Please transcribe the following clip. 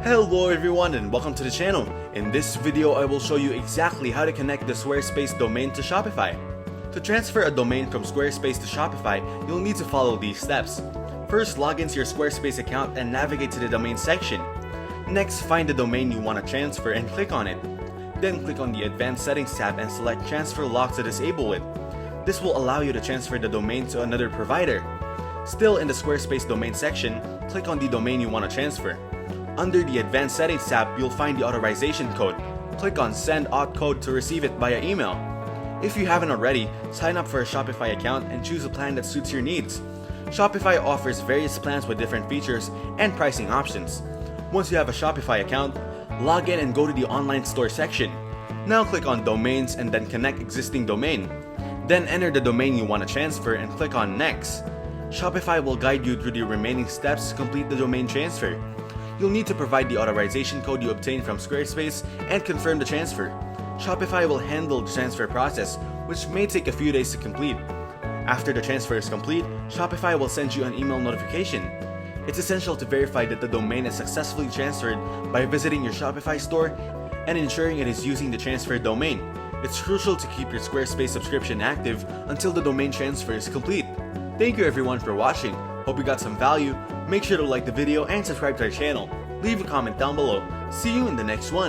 Hello everyone and welcome to the channel. In this video, I will show you exactly how to connect the Squarespace domain to Shopify. To transfer a domain from Squarespace to Shopify, you'll need to follow these steps. First, log into your Squarespace account and navigate to the domain section. Next, find the domain you want to transfer and click on it. Then click on the Advanced Settings tab and select Transfer Lock to disable it. This will allow you to transfer the domain to another provider. Still in the Squarespace domain section, click on the domain you want to transfer. Under the Advanced Settings tab, you'll find the authorization code. Click on Send Auth Code to receive it via email. If you haven't already, sign up for a Shopify account and choose a plan that suits your needs. Shopify offers various plans with different features and pricing options. Once you have a Shopify account, log in and go to the online store section. Now click on Domains and then Connect Existing Domain. Then enter the domain you want to transfer and click on Next. Shopify will guide you through the remaining steps to complete the domain transfer. You'll need to provide the authorization code you obtained from Squarespace and confirm the transfer. Shopify will handle the transfer process, which may take a few days to complete. After the transfer is complete, Shopify will send you an email notification. It's essential to verify that the domain is successfully transferred by visiting your Shopify store and ensuring it is using the transferred domain. It's crucial to keep your Squarespace subscription active until the domain transfer is complete. Thank you everyone for watching. Hope you got some value. Make sure to like the video and subscribe to our channel. Leave a comment down below. See you in the next one.